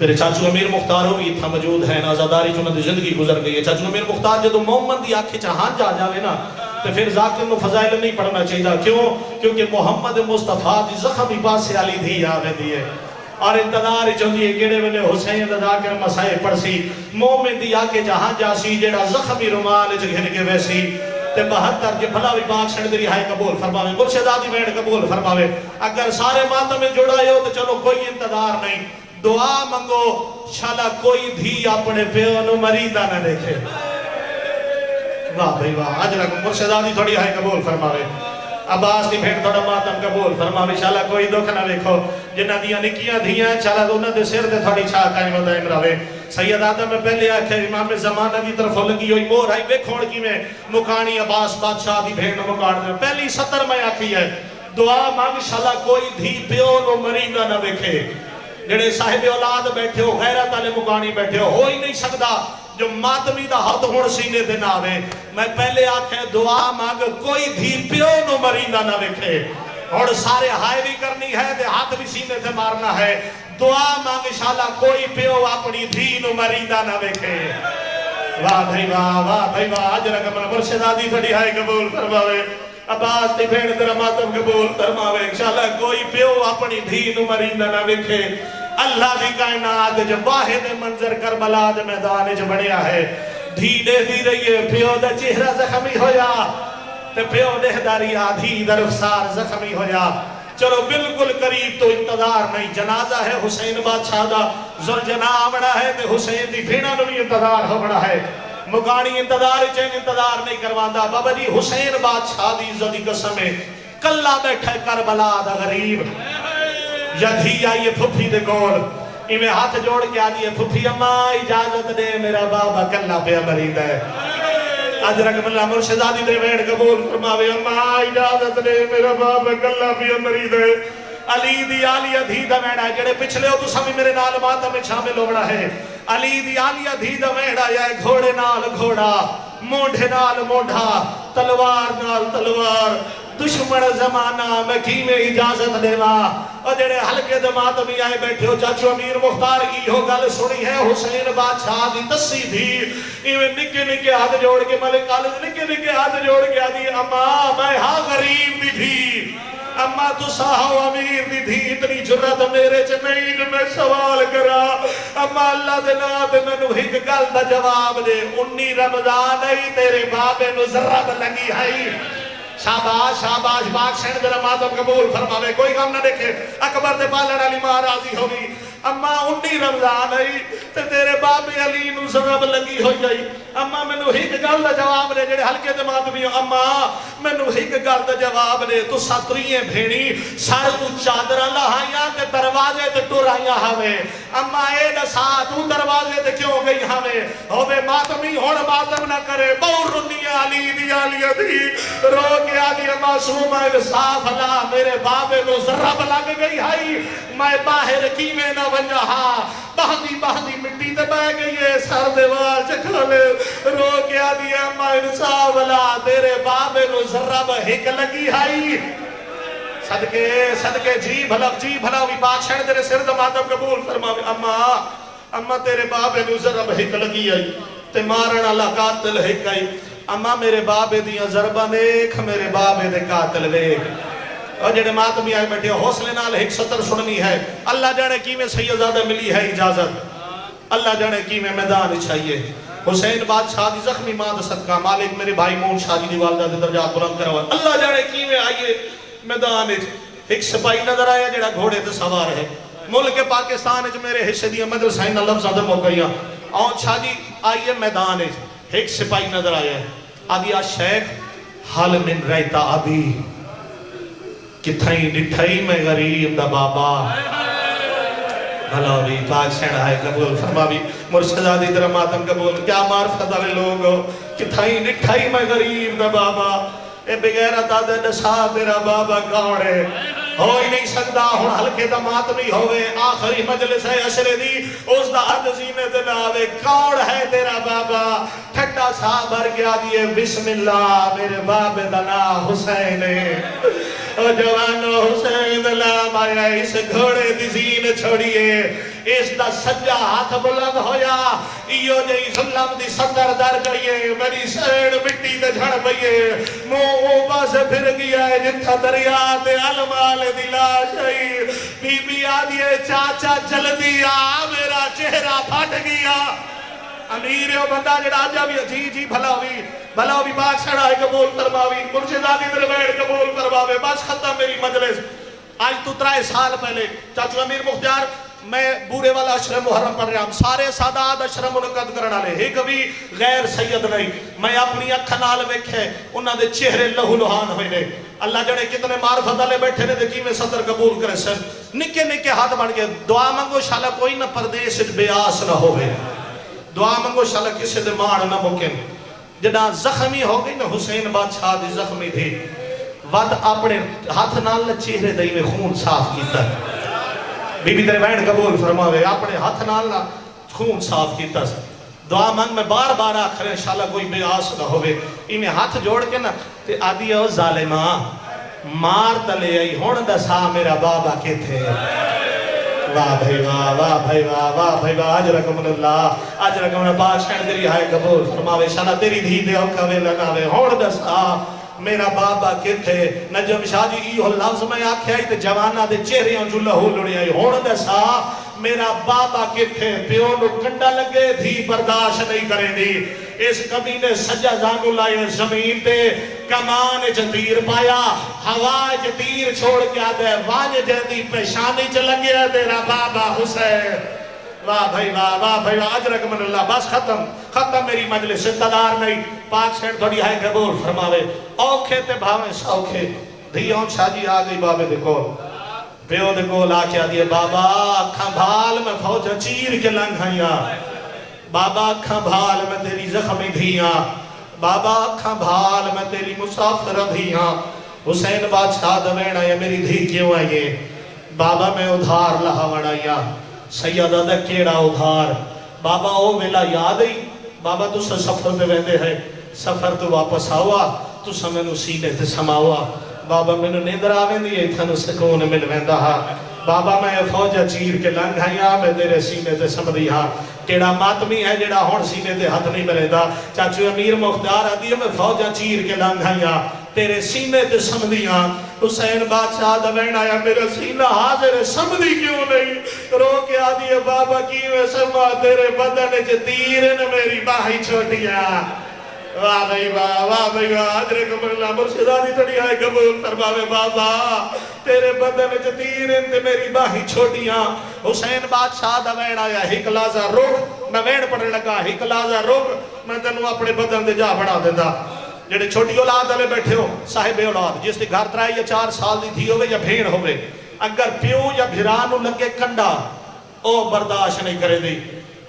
میرے چاچو امیر مختار ہو بھی اتنا موجود ہے آزاداری چ انہاں دی زندگی گزر گئی ہے. چاچو امیر مختار جدو محمد دی آنکھ چ ہنج آ جاوے نا تو پھر ذاکر نو فضائل نہیں پڑھنا چاہیے. کیوں؟ کیونکہ محمد مصطفیٰ دی زخمی پاسے علی دھی آوے دی ہے اور انتظار چاہیے کیڑے ویلے حسین دا ذاکر مسائے پڑسی. مومن دی آنکھ چ ہنج آسی جڑا زخمی رومال چ گھن کے ویسی تے 72 جے بھلا بھی پاک شن دی رہائی قبول فرماوے مرشدادی بینڈ قبول فرماوے. اگر سارے ماتم میں جڑائے ہو تو چلو کوئی انتظار نہیں, دعا منگو شالا کوئی دھی اپنے پیو نو مریدہ نہ دیکھے. واہ بھائی واہ, اجرک مرشدادی تھوڑی ہائی قبول فرماوے, عباس دی بھیڑ تھوڑا ماتم قبول فرماوے. شالا کوئی دکھ نہ دیکھو جنہ دیاں نکیاں دھیاں شالا انہاں دے سر دے تھوڑی چھا قائم و دائم رہے. سید آدم میں پہلے آکھے امام زمانہ دی طرف لگی ہوئی مور آئی بے کھوڑ کی میں مکانی عباس بادشاہ دی بھیڑ نو مکان دے. پہلی 70 میں آکھی ہے دعا مانگ شالا کوئی دھی پیو نو مریدہ نہ دیکھے. جڑے صاحب اولاد بیٹھے ہو غیرت والے مکانی بیٹھے ہو ہی نہیں سکتا جو ماتمی دا ہاتھ ہون سینے دے نہ آوے. میں پہلے آکھے دعا مانگ کوئی دھی پیو نو مریدہ نہ دیکھے. اور سارے ہائے بھی کرنی ہے دے ہاتھ بھی سینے سے مارنا ہے. دعا مانگ شالا کوئی پیو اپنی دھی نو مریدہ نہ دیکھے. واہ بھائی واہ, واہ بھائی واہ, اجرک من مرشدادی تھوڑی ہائے قبول فرماوے. عباس دی بھیڑ تیرا ماتم قبول فرماوے. انشاءاللہ کوئی پیو اپنی دھی نو مریدہ نہ دیکھے. اللہ دی کائنات جو واحد منظر کربلا دے میدان جو بڑھیا ہے, دھی دے دی رہی ہے پیو دا چہرہ زخمی ہویا تے پیو دے داری آدھی دا رخسار زخمی ہویا. چلو بالکل قریب تو انتظار نہیں, جنازہ ہے حسین بادشاہ دا زلجناح آمڑا ہے تے حسین دی بھیڑا نو بھی انتظار ہو بڑا ہے. مکانی انتظار چین انتظار نہیں کرواندہ. بابا جی حسین بادشاہ دی عزت دی قسم ہے کلہ بیٹھا ہے کربلا دا غریب یا دھی آئیے پھپھی دے گول ایمیں ہاتھ جوڑ کے آدھی ہے پھپھی اماں اجازت دے میرا بابا کلہ پہ مرید ہے. اجرک ملہ مرشدادی دے بیڑ قبول فرماوے اماں اجازت دے میرا بابا کلہ پہ مرید ہے. علی دی آلیہ دھی دا ویڑا ہے جڑے پچھلے ہو تو سمی میرے نال ماتم میں شامل ہو بڑا ہے. علی دی آلیہ دھی دا ویڑا ہے گھوڑے نال گھوڑا موڑھے نال موڑھا تلوار نال تلوار دشمن زمانہ میں کی میں اجازت دیوا. اور جڑے حلقے دمات بھی آئے بیٹھے ہو چاچو امیر مختار کی ہو گل سنی ہے حسین بادشاہ دی تسی تھی ایویں نکے نکے ہاتھ جوڑ کے ملک خالد نکے نکے ہاتھ جوڑ کے آدھی اماں میں ہاں غریب دی تھی اماں تو ساہو امیر دی تھی اتنی جرت میرے چ نہیں جو میں سوال کرا. اماں اللہ دے نام میں نو ہک گل دا جواب دے 19 رمضان ہی تیرے بابے نو ضرب لگی ہے. شاباش شاباش پاک شہن در ماتم قبول فرماوے. کوئی غم نہ دیکھے اکبر دے پالن علی ماں راضی ہوگی. اماں 19 رمضان آئی تے تیرے بابے علی نو ضرب لگی ہو جائی. اماں میں نو ہک گل دا جواب دے جڑے ہلکے دے ماتمی ہو اماں میں نو ہک گل دا جواب دے تو ساترییں بھیڑی سار تو چادرہ لہائیاں تے دروازے تے ٹورائیاں ہوئے. اماں اے دسا تو دروازے تے کیوں گئی ہوئے ہوئے ماتمی ہون ماتم نہ کرے بور رنی علی دی آلیہ دی رو کے آلی معصوم انصاف اللہ میرے بابے نو ضرب لگ گئی ہے میں باہر کی میں نہ ونجہا بہتی بہتی مٹی تے بہ گئی ہے سر دیوار چکھلے رو کے آلی انصاف اللہ تیرے بابے نو ضرب ہک لگی ہے. صدقے صدقے جی بھلا بھی پاک شہر تیرے سر دماتم قبول فرماوے. اماں تیرے بابے نو ضرب ہک لگی ہے تے مارن اللہ قاتل ہک ہے. اماں میرے بابے دیاں ضربہ دیکھ میرے بابے دے قاتل دیکھ. اور جڑے ماتمی آئے بیٹھے حوصلے نال ایک سطر سننی ہے. اللہ جانے کی میں سیدزادہ ملی ہے اجازت, اللہ جانے کی میں میدان چاہیے. حسین بادشاہ دی زخمی ماں دا صدقہ مالک میرے بھائی مون شاہ جی دی والدہ دے درجات بلند کروا. اللہ جانے کی میں آئیے میدان ایک سپاہی نظر آیا جڑا گھوڑے تے سوار ہے. ملک پاکستان وچ میرے حصے دی مدرسہ نہ لفظ ادم ہو گئیاں. اور شاہ جی آئیے میدان ایک سپاہی نظر آیا ہے. آدھی آ شیخ حال من رہتا ابھی کتھائی نٹھائی میں غریب دا بابا بھلا بھی پاک شہن آئے قبول فرما بھی مرشدادی در ماتم قبول کیا معرفت والے لوگ ہو کتھائی نٹھائی میں غریب دا بابا اے بغیرت آدھے نسا تیرا بابا کون ہے ہو ہی نہیں سکتا ہون ہلکے دا ماتمی ہوئے آخری مجلس ہے عشرے دی اس دا حد زینے دلاوے کون ہے تیرا بابا ٹھٹا دا سا بھر گیا دیے بسم اللہ میرے باب دا نام حسین او جوانو حسین دا نام آیا اس گھوڑے دی زین چھوڑیے اس دا سجا ہاتھ بلند ہویا ایو جئی ظلم دی سطر در گئیے میری سیڑ مٹی دے جھڑ بئیے اوبا سے پھر گیا ہے جتھا دریا دے علمال دی لاش ہے بی بی آدھیے چاچا جلدی آ میرا چہرہ پھٹ گیا امیر ہے بندہ جڑا آجا بھی جی جی بھلا ہوئی باغ سڑھائی قبول فرماوی مرشدانی درویڑ قبول فرماوے بس ختم میری مجلس آج تو 3 سال پہلے چاچو امیر مختار میں بورے والا اشر محرم پڑھ رہا ہوں سارے سادات اشر منعقد کرنا لے ایک بھی غیر سید نہیں میں اپنی اکھا نال ویکھے انہاں دے چہرے لہو لہان ہوئے نے اللہ جڑے کتنے معرفت والے بیٹھے نے دیکھی میں صدر قبول کرے سن نکے نکے ہاتھ بن کے دعا منگو شالا کوئی نہ پردیس بے آس نہ ہوئے دعا منگو شالا کسی دے مار نہ ممکن جنا زخمی ہو گئی نا حسین بادشاہ دی زخمی تھی ود اپنے ہاتھ نال چہرے دائی میں خون صاف کیتا بی بی تیرے بہن قبول فرماوے اپنے ہاتھ نال خون صاف کیتا دعا منگ میں بار بار آخر انشاءاللہ کوئی بے آس نہ ہوئے انہیں ہاتھ جوڑ کے نا تے آدھی او ظالمہ مار تلے آئی ہون دسا میرا بابا کے تھے واہ بھائی واہ واہ بھائی واہ واہ بھائی واہ اجرکم اللہ اجرکم اللہ بادشاہ تیری ہائے قبول فرماوے شالا تیری دھی دے اوکھوے لگاوے ہون دسا میرا بابا کتھے نجم شاہ جی ایہو لفظ میں آکھے آئی تے جوانہ دے چہریاں جو لہو لڑی آئی ہون دسا میرا بابا کتھے پیو نو کنڈا لگے تھی برداشت نہیں کریں دی اس کمینے سجا زانو لائے زمین تے کمان جتیر پایا ہوا جتیر چھوڑ گیا دے واج جہدی پیشانی چلا گیا تیرا بابا حسین واہ بھائی واہ اجرک من اللہ بس ختم میری مجلس انتظار نہیں پاک سینٹ تھوڑی ہائے قبول فرماوے اوکھے تے بھاویں سوکھے دھیوں شاہ جی آگئی بابے دیکھو پیو دیکھو لا کے آدھئے بابا اکھاں بھال میں فوجہ چیر کے لنگھائیاں بابا اکھاں بھال میں تیری زخمی دھیاں بابا اکھاں بھال میں تیری مسافر دھیاں حسین بادشاہ دوین آیا میری دھی کیوں آئیے بابا میں ادھار لہا وڑائیا سیدہ دا کیڑا ادھار بابا او ویلا یاد ہی بابا تو سفر دے ویندے ہیں سفر تو واپس آوا تو سمینو سینے تے سماوا بابا میں نے نیدر آویں دیئے تھنو سکون مل ویندہ ہاں بابا میں فوجہ چیر کے لنگھائیاں میں تیرے سینے تے سمدی ہاں کیڑا ماتمی ہے جڑا ہون سینے تے ہاتھ نہیں ملے دا چاچو امیر مختار آدھی میں فوجہ چیر کے لنگھائیاں تیرے سینے تے سمدیاں حسین بادشاہ دوین آیا میرا سینہ حاضر سمدی کیوں نہیں رو کے آدھی بابا کیویں سما تیرے بدن چ تیر نے میری باہی چھوٹیاں واہ بھائی واہ اجرکم اللہ مرشدانی تڑی آئے قبول فرماوے بابا تیرے بدن چ تیر نے میری باہی چھوٹیاں حسین بادشاہ دا وین آیا ہک لازا رک میں وین پڑھنے لگا ہک لازا رک میں تنوں اپنے بدن دے جا بڑھا دیتا جڑے چھوٹی اولاد والے بیٹھے ہو صاحب اولاد جس دی گھر 3 یا 4 سال دی تھی ہوئے یا بھیڑ ہوئے اگر پیو یا بھیرانو لگے کنڈا او برداشت نہیں کرے دی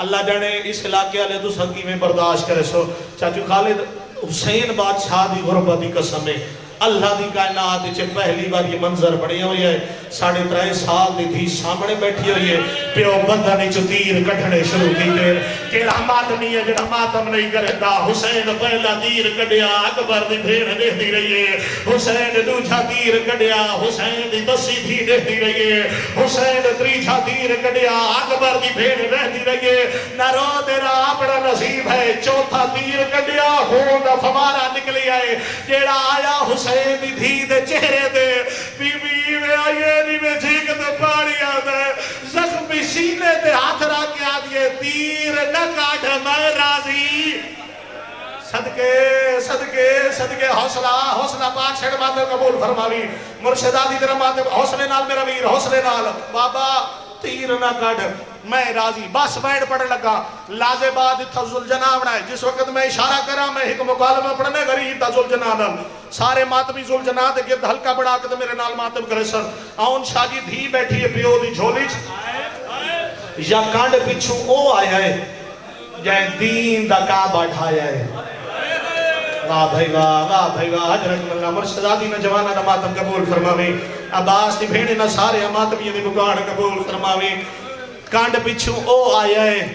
اللہ جانے اس علاقے والے تو سنگی میں برداشت کرے سو چاچو خالد حسین بادشاہ دی غربت دی قسم ہے اللہ دی کائنات چے پہلی بار یہ منظر بڑی ہوئی ہے 3.5 سال دی تھی سامنے بیٹھی ہوئی ہے پیو بندہ نے تیر کٹھنے شروع کی دیر کیڑا ماتمی ہے جڑا ماتم نہیں کرے دا حسین پہلا تیر کٹیا اکبر دی بھیڑ دیکھ دی رہی ہے حسین دوجھا تیر کٹیا حسین دی دسی تھی دیکھ دی رہی ہے حسین تریجھا تیر کٹیا اکبر دی بھیڑ رہ دی رہی ہے نہ رو تیرا اپنا نصیب ہے چوتھا تیر کٹیا خون فوارہ نکلی آئے جڑا آیا حسین دی دھی دے چہرے دے بی بی میں آئیے نہیں میں جھیک دے پاڑی آدھے زخمی سینے دے ہاتھ را کے آدھئے تیر نہ کاٹھ میں راضی صدقے حوصلہ پاک شہر ماتے قبول فرماوی مرشدادی در ماتے حوصلے نال میرا ویر حوصلے نال بابا تیر نہ کاٹھ میں راضی بس بیٹھ پڑھنے لگا لازے بعد تھا ذوالجناح ہے جس وقت میں اشارہ کرا میں ایک مکالمہ پڑھنے غریب تھا ذوالجناح سارے ماتمی ذوالجناح دے گرد ہلکا بڑھا کے میرے نال ماتم کرے سر آن شاہ جی دھی بیٹھی ہے پیو دی جھولی یا کانڈ پیچھوں او آیا ہے جائے دین دا کعبہ ڈھایا ہے واہ بھائی واہ حضرت اللہ مرشدادی نے جوانہ دا ماتم قبول فرماوی عباس دی بھیڑے نہ سارے ماتمی دی بگاڑ قبول فرماوی کانڈ پیچھوں او آیا ہے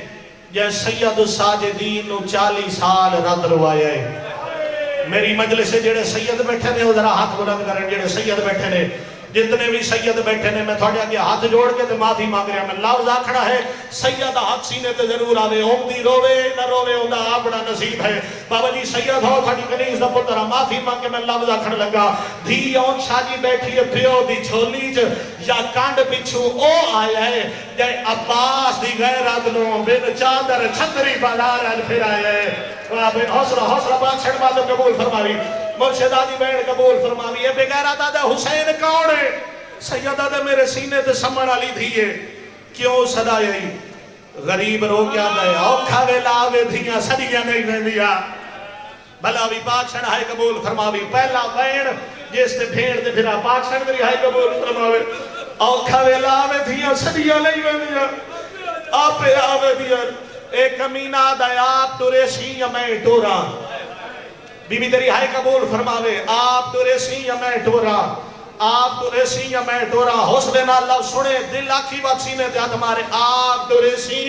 جے سید الساجدین نو 40 سال رد روایا ہے. میری مجلس سے جڑے سید بیٹھے نے وہ ذرا ہاتھ بلند کریں. جڑے سید بیٹھے نے جتنے بھی سید بیٹھے نے میں تھوڑے آگے ہاتھ جوڑ کے تے معافی مانگ رہا. میں لفظ آکھنا ہے سید حق سینے تے ضرور آوے. اوندی روے نہ روے اوندا اپنا نصیب ہے. بابا جی سید ہو تھوڑی کنیز دا پتر معافی مانگ کے میں لفظ آکھن لگا. دھی اون شاجی بیٹھی ہے پیو دی جھولی چ یا کانڈ پچھو او آیا ہے جے عباس دی غیرت نو بن چادر چھتری بازار پھر آیا ہے. حوصلہ حوصلہ پاک چھڑ بات قبول فرماوی. مرشدہ دی بین قبول فرماوی. یہ بغیرت آدھے حسین کون ہے؟ سید آدھے میرے سینے تے سمن علی دھیے. کیوں صدا یہی غریب رو کیا دے اوکھا ویلا آوے دھیاں سڑیاں نہیں رہنیا. بھلاوی پاک چھڑ ہائے قبول فرماوی. پہلا بین جس تے بھیڑ تے پھرا پاک چھڑ میری ہائے قبول فرماوی. اوکھا ویلا آوے دھیاں سڑیاں نہیں رہنیا. آپے آوے دھیاں ایک کمینہ دے آپ تورے سی میں ٹورا. بی بی تیری ہائے قبول فرماوے. آپ تو ریسی یا میں ٹورا. آپ تو ریسی یا میں ٹورا. حسن اللہ سنے دل آکھی بات سینے تے ہاتھ مارے. آپ تو ریسی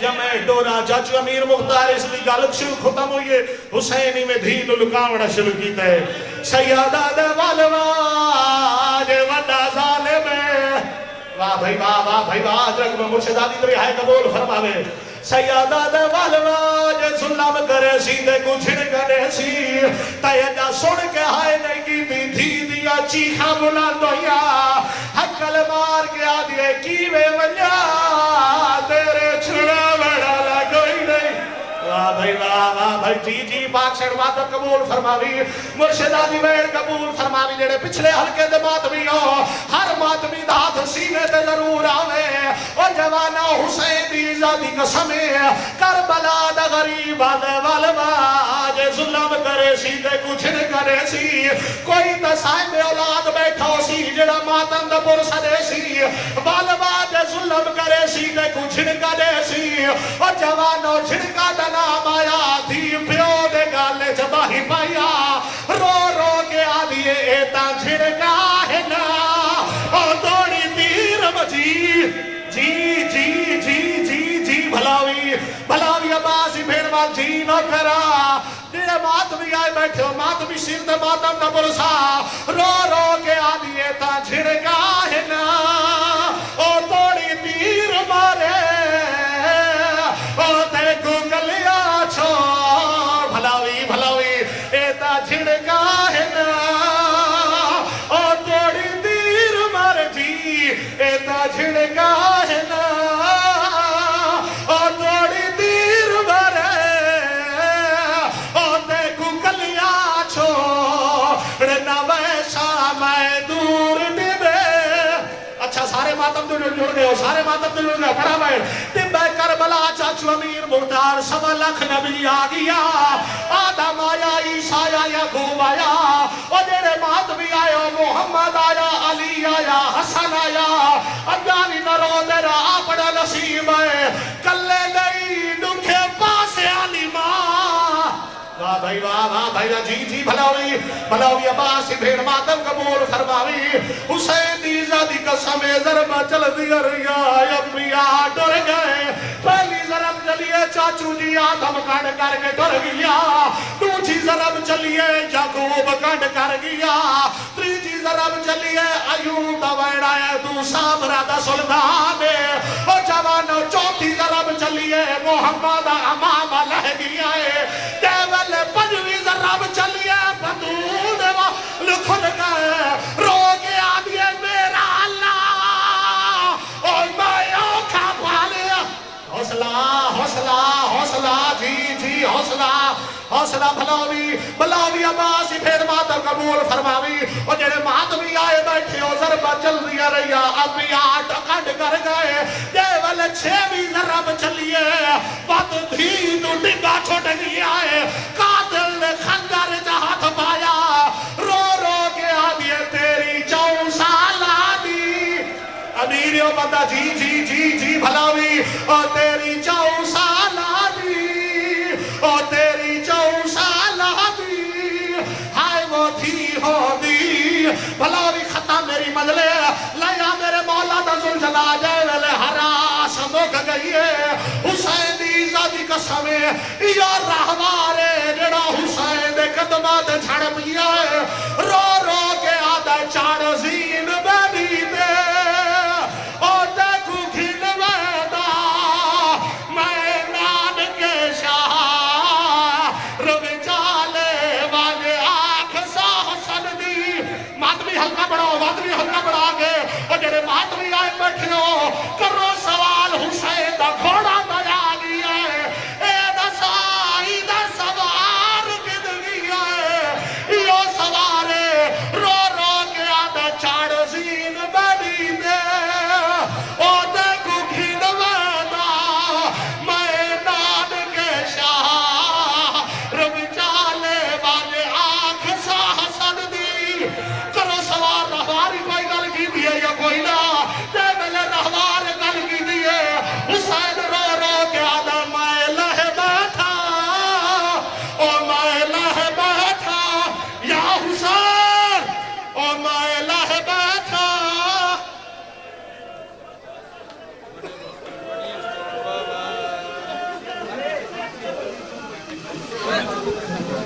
یا میں ٹورا. چاچو امیر مختار اس لی گالک شروع ختم ہوئیے. حسینی میں دھین لکاوڑا شروع کیتا ہے. سیادہ دے والوا جے وڈا ظالم ہے. واہ بھائی واہ واہ بھائی واہ. ادرک میں مرشدہ دی تیری ہائے قبول فرماوے. سیادہ دے والوا جے ظلم کرے سی دے کچھ کرے سی. تیجا سن کے ہائے نہیں کی دھی دیا چیخا بلا دویا. حقل مار کے آدھے کی میں ونیا تیرے چھڑا بڑا لگوئی نہیں. واہ بھائی واہ بھائی. جی جی پاک شروعات قبول فرماوی. مرشدہ دی بین قبول فرماوی. جڑے پچھلے حلقے دے ماتمی ہو ہر ماتمی دھات سینے تے ضرور آوے. اور جوانا حسین دی ذاتی قسم ہے کربلا دا غریب آدھے والوا آج ظلم کرے سی دے کچھ نہ کرے سی. کوئی تصائب اولاد بیٹھا سی جڑا ماتم دا پرسا دے سی. والوا آج ظلم کرے سی دے کچھ نہ کرے سی. اور جوانا جھڑکا دا نام آیا تھی پیو دے گالے جباہی پایا. رو رو کے آدھیے ایتا جھڑکا ہے نا اور دوڑی تیر بجی. جی جی جی جی جی بھلاوی بھلاوی عباسی بھیڑوال جی نہ کرا. جڑے ماتمی آئے بیٹھے ہو ماتمی سیر دے ماتم نہ برسا. رو رو کے آدھیے تا جھڑکا ہے نا اور توڑی تیر مارے اور تے گلیا چھوڑ. بھلاوی بھلاوی ایتا جھڑکا ہے نا اور توڑی تیر مارے. جی ایتا جھڑکا ہے نا اور توڑی تیر مارے اور تے گلیا چھوڑ نہ ویسا میں دور ڈبے. اچھا سارے ماتم تو جڑ گئے ہو. سارے ماتم تو جڑ گئے. پڑھا بیٹھ. ٹبے کربلا چاچو امیر مختار 1.25 لاکھ نبی آگیا. آدم آیا عیسیٰ آیا یعقوب آیا. اور جڑے ماتمی آئے ہو محمد آیا علی آیا حسن آیا. اگانی نرو تیرا اپنا نصیب ہے کلے نہیں ڈکھے پاسے علی ماں. واہ بھائی واہ بھائی. جی جی بھلاوی بھلاوی عباسی بھیڑ ماتم قبول فرماوی. حسین دی ذاتی قسم ضرب چل دیا ریا. انبیاء ڈر گئے. پہلی ضرب چلیے چاچو جی آدم کانڈ کر کے ڈر گیا. دوسری ضرب چلیے یعقوب کانڈ کر گیا. تیسری ضرب چلیے ایوب دا ویڑا ہے دوسرا برادہ سلطان. اور جوانو چوتھی ضرب چلیے محمد امام لہ گیا ہے. دیول پنجویں ضرب چلیے بدود لکھن گئے. رو کے آدھیے میرا اللہ اور میں اوکھا پالیا. حوصلہ حوصلہ حوصلہ. جی جی حوصلہ حوصلہ. بھلاوی بھلاوی عباسی پھر ماتم قبول فرماوی. اور جڑے ماتمی آئے بیٹھے ہو ضربہ چل دیا رہیا. انبیاء ٹکڑ کر گئے. دیول 6ویں ضرب چلیے بات دھی تو ڈبا چھوٹ گیا ہے. قاتل نے خنجر ہاتھ پایا. رو رو کے آدھیے تیری 4 سال آدھی. امیریوں بندہ جی جی جی جی بھلاوی. اور تیری 4 سال آدھی اور تیری 4 سال آدھی. ہائے وہ تھی ہو دی. بھلاوی ختم میری مجلے لیا میرے مولا دا ذوالجلال جلالہ ہرا سمک گئی ہے. حسین دی عزت قسم یا رہوارے جڑا حسین دے قدماں تے جھڑ پیا ہے رو رو کے آدھا چار زین بینی دے او تے کو کھل ویدا میں نان کے شاہ رو چالے والے آنکھ سا حسن دی ماتمی حلقہ بڑھاؤ ماتمی حلقہ بڑھا گے اور جڑے ماتمی آئے بیٹھے ہو کرو سوال حسین دا گھوڑا دا